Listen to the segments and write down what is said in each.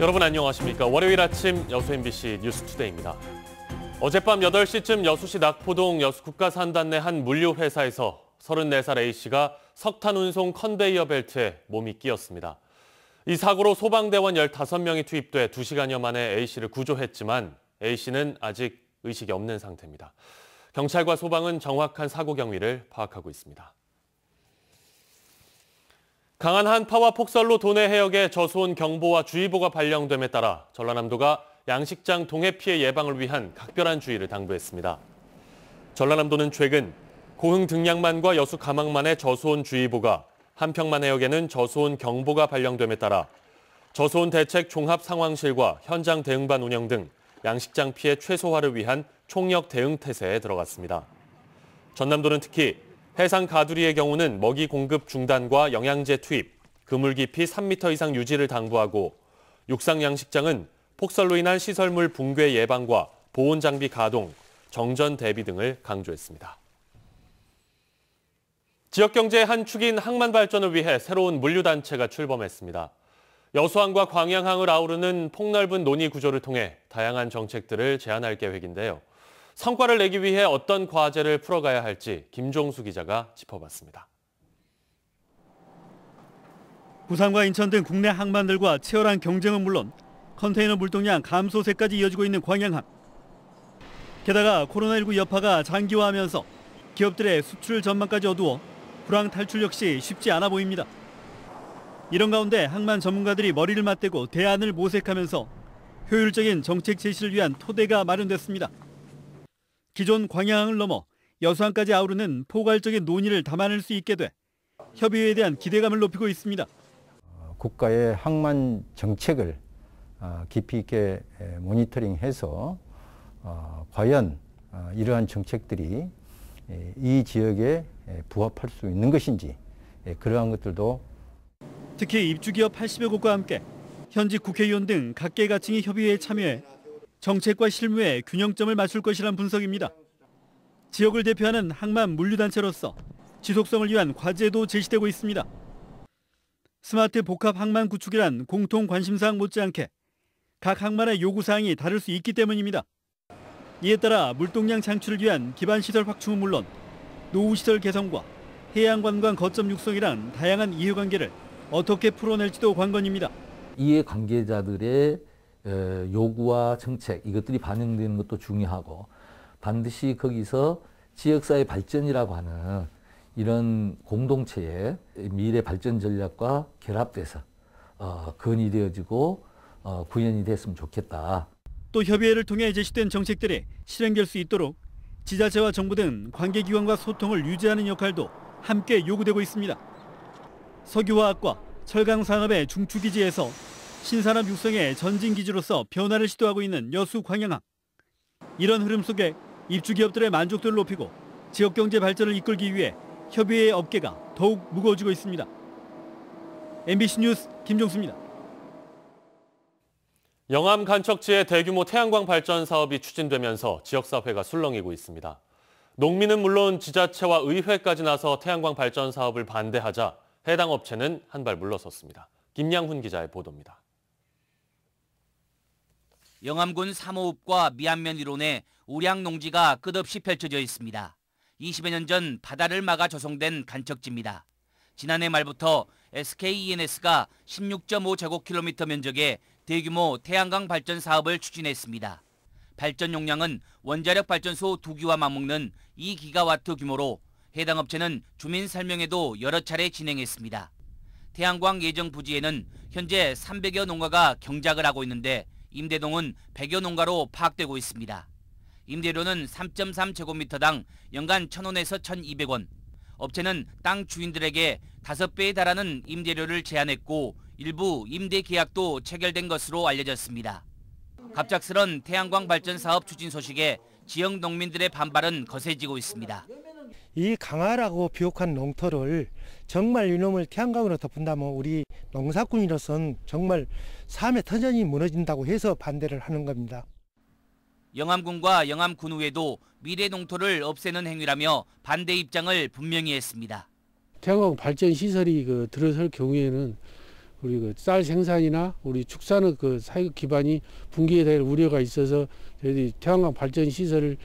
여러분 안녕하십니까. 월요일 아침 여수 MBC 뉴스투데이입니다. 어젯밤 8시쯤 여수시 낙포동 여수국가산단 내 한 물류회사에서 34살 A씨가 석탄 운송 컨베이어 벨트에 몸이 끼었습니다. 이 사고로 소방대원 15명이 투입돼 2시간여 만에 A씨를 구조했지만 A씨는 아직 의식이 없는 상태입니다. 경찰과 소방은 정확한 사고 경위를 파악하고 있습니다. 강한 한파와 폭설로 도내 해역에 저수온 경보와 주의보가 발령됨에 따라 전라남도가 양식장 동해 피해 예방을 위한 각별한 주의를 당부했습니다. 전라남도는 최근 고흥 등량만과 여수 가망만의 저수온 주의보가, 한평만 해역에는 저수온 경보가 발령됨에 따라 저수온 대책 종합 상황실과 현장 대응반 운영 등 양식장 피해 최소화를 위한 총력 대응 태세에 들어갔습니다. 전남도는 특히 해상 가두리의 경우는 먹이 공급 중단과 영양제 투입, 그물 깊이 3m 이상 유지를 당부하고 육상 양식장은 폭설로 인한 시설물 붕괴 예방과 보온 장비 가동, 정전 대비 등을 강조했습니다. 지역 경제의 한 축인 항만 발전을 위해 새로운 물류단체가 출범했습니다. 여수항과 광양항을 아우르는 폭넓은 논의 구조를 통해 다양한 정책들을 제안할 계획인데요. 성과를 내기 위해 어떤 과제를 풀어가야 할지 김종수 기자가 짚어봤습니다. 부산과 인천 등 국내 항만들과 치열한 경쟁은 물론 컨테이너 물동량 감소세까지 이어지고 있는 광양항. 게다가 코로나19 여파가 장기화하면서 기업들의 수출 전망까지 어두워 불황 탈출 역시 쉽지 않아 보입니다. 이런 가운데 항만 전문가들이 머리를 맞대고 대안을 모색하면서 효율적인 정책 제시를 위한 토대가 마련됐습니다. 기존 광양항을 넘어 여수항까지 아우르는 포괄적인 논의를 담아낼 수 있게 돼 협의회에 대한 기대감을 높이고 있습니다. 국가의 항만 정책을 깊이 있게 모니터링해서 과연 이러한 정책들이 이 지역에 부합할 수 있는 것인지 그러한 것들도 특히 입주기업 80여 곳과 함께 현직 국회의원 등 각계각층이 협의회에 참여해 정책과 실무의 균형점을 맞출 것이란 분석입니다. 지역을 대표하는 항만 물류단체로서 지속성을 위한 과제도 제시되고 있습니다. 스마트 복합 항만 구축이란 공통 관심사항 못지않게 각 항만의 요구사항이 다를 수 있기 때문입니다. 이에 따라 물동량 창출을 위한 기반시설 확충은 물론 노후시설 개선과 해양관광 거점 육성이란 다양한 이해관계를 어떻게 풀어낼지도 관건입니다. 이해관계자들의 요구와 정책, 이것들이 반영되는 것도 중요하고 반드시 거기서 지역사회 발전이라고 하는 이런 공동체의 미래 발전 전략과 결합돼서 건의되어지고 구현이 됐으면 좋겠다. 또 협의회를 통해 제시된 정책들이 실행될 수 있도록 지자체와 정부 등 관계기관과 소통을 유지하는 역할도 함께 요구되고 있습니다. 석유화학과 철강산업의 중추기지에서 신산업 육성의 전진기지로서 변화를 시도하고 있는 여수 광양항. 이런 흐름 속에 입주기업들의 만족도를 높이고 지역경제 발전을 이끌기 위해 협의회의 어깨가 더욱 무거워지고 있습니다. MBC 뉴스 김종수입니다. 영암 간척지의 대규모 태양광 발전 사업이 추진되면서 지역사회가 술렁이고 있습니다. 농민은 물론 지자체와 의회까지 나서 태양광 발전 사업을 반대하자 해당 업체는 한 발 물러섰습니다. 김양훈 기자의 보도입니다. 영암군 삼호읍과 미안면 일원에 우량 농지가 끝없이 펼쳐져 있습니다. 20여 년 전 바다를 막아 조성된 간척지입니다. 지난해 말부터 SKENS가 16.5제곱킬로미터 면적의 대규모 태양광 발전 사업을 추진했습니다. 발전 용량은 원자력 발전소 2기와 맞먹는 2기가와트 규모로 해당 업체는 주민 설명회도 여러 차례 진행했습니다. 태양광 예정 부지에는 현재 300여 농가가 경작을 하고 있는데 임대동은 100여 농가로 파악되고 있습니다. 임대료는 3.3제곱미터당 연간 1,000원에서 1,200원. 업체는 땅 주인들에게 5배에 달하는 임대료를 제한했고 일부 임대 계약도 체결된 것으로 알려졌습니다. 갑작스런 태양광 발전 사업 추진 소식에 지역 농민들의 반발은 거세지고 있습니다. 이 강하라고 비옥한 농토를 정말 이놈을 태양광으로 덮은다면 우리 농사꾼으로서는 정말 삶의 터전이 무너진다고 해서 반대를 하는 겁니다. 영암군과 영암군의회도 미래 농토를 없애는 행위라며 반대 입장을 분명히 했습니다. 태양광 발전 시설이 들어설 경우에는 우리 그 쌀 생산이나 우리 축산의 그 사육 기반이 붕괴에 될 우려가 있어서 저희들이 태양광 발전 시설을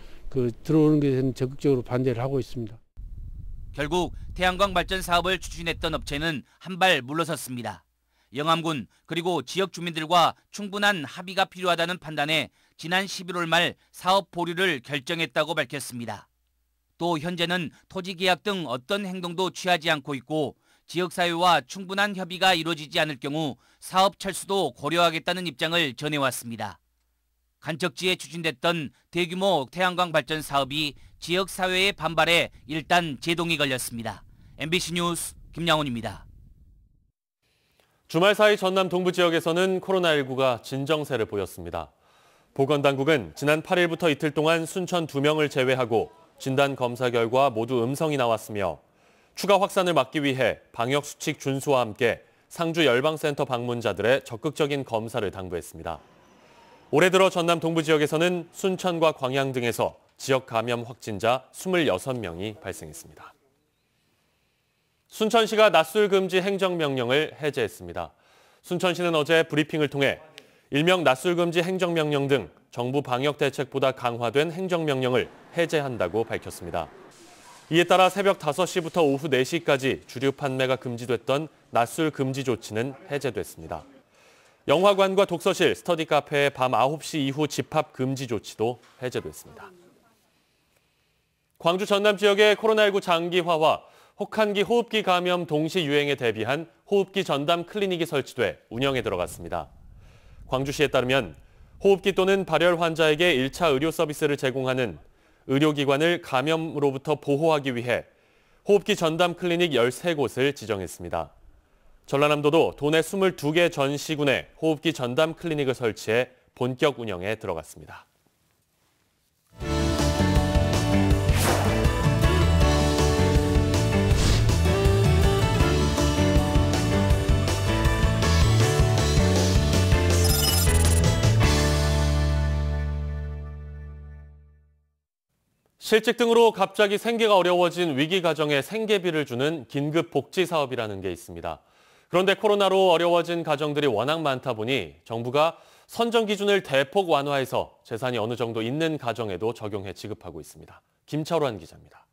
들어오는 것에 대해서는 적극적으로 반대를 하고 있습니다. 결국 태양광 발전 사업을 추진했던 업체는 한 발 물러섰습니다. 영암군 그리고 지역 주민들과 충분한 합의가 필요하다는 판단에 지난 11월 말 사업 보류를 결정했다고 밝혔습니다. 또 현재는 토지 계약 등 어떤 행동도 취하지 않고 있고 지역사회와 충분한 협의가 이루어지지 않을 경우 사업 철수도 고려하겠다는 입장을 전해왔습니다. 간척지에 추진됐던 대규모 태양광 발전 사업이 지역사회의 반발에 일단 제동이 걸렸습니다. MBC 뉴스 김양훈입니다. 주말 사이 전남 동부 지역에서는 코로나19가 진정세를 보였습니다. 보건당국은 지난 8일부터 이틀 동안 순천 2명을 제외하고 진단 검사 결과 모두 음성이 나왔으며 추가 확산을 막기 위해 방역수칙 준수와 함께 상주 열방센터 방문자들의 적극적인 검사를 당부했습니다. 올해 들어 전남 동부 지역에서는 순천과 광양 등에서 지역 감염 확진자 26명이 발생했습니다. 순천시가 낮술 금지 행정명령을 해제했습니다. 순천시는 어제 브리핑을 통해 일명 낮술 금지 행정명령 등 정부 방역 대책보다 강화된 행정명령을 해제한다고 밝혔습니다. 이에 따라 새벽 5시부터 오후 4시까지 주류 판매가 금지됐던 낮술 금지 조치는 해제됐습니다. 영화관과 독서실, 스터디 카페의 밤 9시 이후 집합 금지 조치도 해제됐습니다. 광주 전남 지역의 코로나19 장기화와 혹한기 호흡기 감염 동시 유행에 대비한 호흡기 전담 클리닉이 설치돼 운영에 들어갔습니다. 광주시에 따르면 호흡기 또는 발열 환자에게 1차 의료 서비스를 제공하는 의료기관을 감염으로부터 보호하기 위해 호흡기 전담 클리닉 13곳을 지정했습니다. 전라남도도 도내 22개 전 시군에 호흡기 전담 클리닉을 설치해 본격 운영에 들어갔습니다. 실직 등으로 갑자기 생계가 어려워진 위기 가정에 생계비를 주는 긴급 복지 사업이라는 게 있습니다. 그런데 코로나로 어려워진 가정들이 워낙 많다 보니 정부가 선정 기준을 대폭 완화해서 재산이 어느 정도 있는 가정에도 적용해 지급하고 있습니다. 김철환 기자입니다.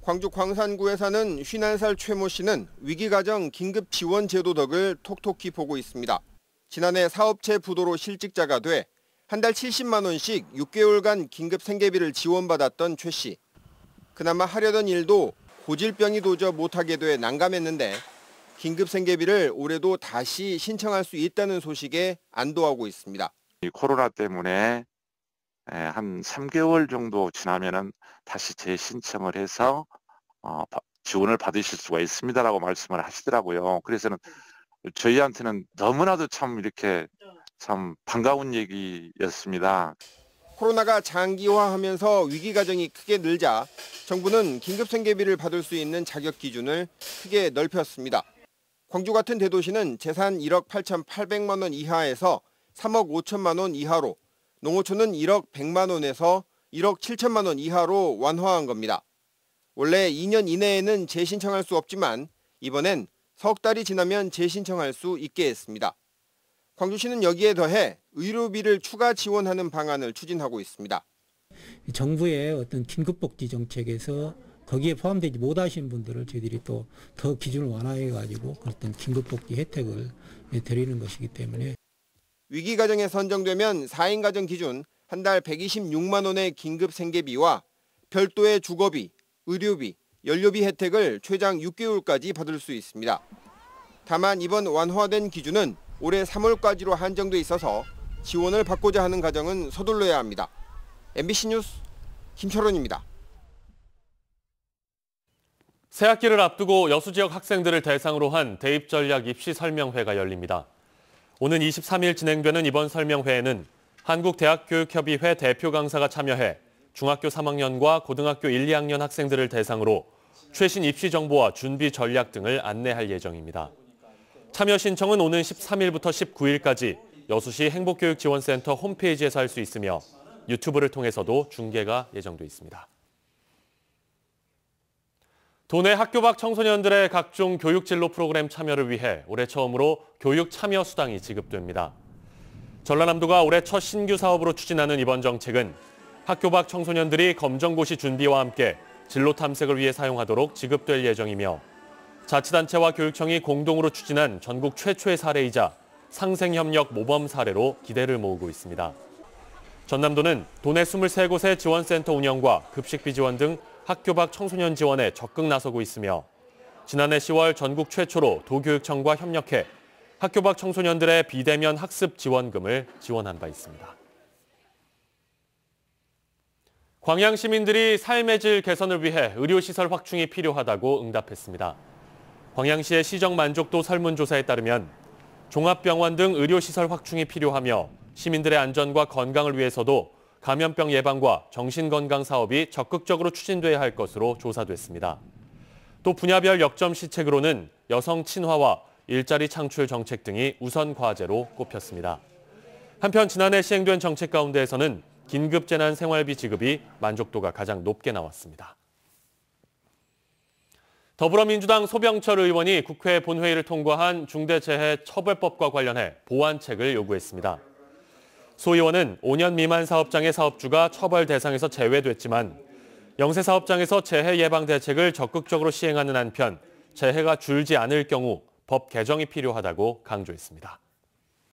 광주 광산구에 사는 51살 최모 씨는 위기가정 긴급지원제도 덕을 톡톡히 보고 있습니다. 지난해 사업체 부도로 실직자가 돼 한 달 70만 원씩 6개월간 긴급 생계비를 지원받았던 최 씨. 그나마 하려던 일도 고질병이 도저 못하게 돼 난감했는데 긴급 생계비를 올해도 다시 신청할 수 있다는 소식에 안도하고 있습니다. 이 코로나 때문에 한 3개월 정도 지나면은 다시 재신청을 해서 지원을 받으실 수가 있습니다라고 말씀을 하시더라고요. 그래서는 저희한테는 너무나도 참 이렇게 참 반가운 얘기였습니다. 코로나가 장기화하면서 위기 가정이 크게 늘자 정부는 긴급 생계비를 받을 수 있는 자격 기준을 크게 넓혔습니다. 광주 같은 대도시는 재산 1억 8,800만 원 이하에서 3억 5천만 원 이하로, 농어촌은 1억 100만 원에서 1억 7천만 원 이하로 완화한 겁니다. 원래 2년 이내에는 재신청할 수 없지만 이번엔 석 달이 지나면 재신청할 수 있게 했습니다. 광주시는 여기에 더해 의료비를 추가 지원하는 방안을 추진하고 있습니다. 정부의 어떤 긴급복지 정책에서 거기에 포함되지 못하신 분들을 저희들이 또 더 기준을 완화해가지고 어떤 긴급복지 혜택을 드리는 것이기 때문에 위기가정에 선정되면 4인 가정 기준 한 달 126만 원의 긴급 생계비와 별도의 주거비, 의료비, 연료비 혜택을 최장 6개월까지 받을 수 있습니다. 다만 이번 완화된 기준은 올해 3월까지로 한정돼 있어서 지원을 받고자 하는 가정은 서둘러야 합니다. MBC 뉴스 김철원입니다. 새학기를 앞두고 여수 지역 학생들을 대상으로 한 대입 전략 입시 설명회가 열립니다. 오는 23일 진행되는 이번 설명회에는 한국대학교육협의회 대표 강사가 참여해 중학교 3학년과 고등학교 1, 2학년 학생들을 대상으로 최신 입시 정보와 준비 전략 등을 안내할 예정입니다. 참여 신청은 오는 13일부터 19일까지 여수시 행복교육지원센터 홈페이지에서 할 수 있으며 유튜브를 통해서도 중계가 예정돼 있습니다. 도내 학교 밖 청소년들의 각종 교육 진로 프로그램 참여를 위해 올해 처음으로 교육 참여 수당이 지급됩니다. 전라남도가 올해 첫 신규 사업으로 추진하는 이번 정책은 학교 밖 청소년들이 검정고시 준비와 함께 진로 탐색을 위해 사용하도록 지급될 예정이며 자치단체와 교육청이 공동으로 추진한 전국 최초의 사례이자 상생협력 모범 사례로 기대를 모으고 있습니다. 전남도는 도내 23곳의 지원센터 운영과 급식비 지원 등 학교 밖 청소년 지원에 적극 나서고 있으며 지난해 10월 전국 최초로 도교육청과 협력해 학교 밖 청소년들의 비대면 학습 지원금을 지원한 바 있습니다. 광양 시민들이 삶의 질 개선을 위해 의료시설 확충이 필요하다고 응답했습니다. 광양시의 시정 만족도 설문조사에 따르면 종합병원 등 의료시설 확충이 필요하며 시민들의 안전과 건강을 위해서도 감염병 예방과 정신건강 사업이 적극적으로 추진돼야 할 것으로 조사됐습니다. 또 분야별 역점 시책으로는 여성 친화와 일자리 창출 정책 등이 우선 과제로 꼽혔습니다. 한편 지난해 시행된 정책 가운데에서는 긴급재난 생활비 지급이 만족도가 가장 높게 나왔습니다. 더불어민주당 소병철 의원이 국회 본회의를 통과한 중대재해처벌법과 관련해 보완책을 요구했습니다. 소 의원은 5년 미만 사업장의 사업주가 처벌 대상에서 제외됐지만 영세 사업장에서 재해 예방 대책을 적극적으로 시행하는 한편 재해가 줄지 않을 경우 법 개정이 필요하다고 강조했습니다.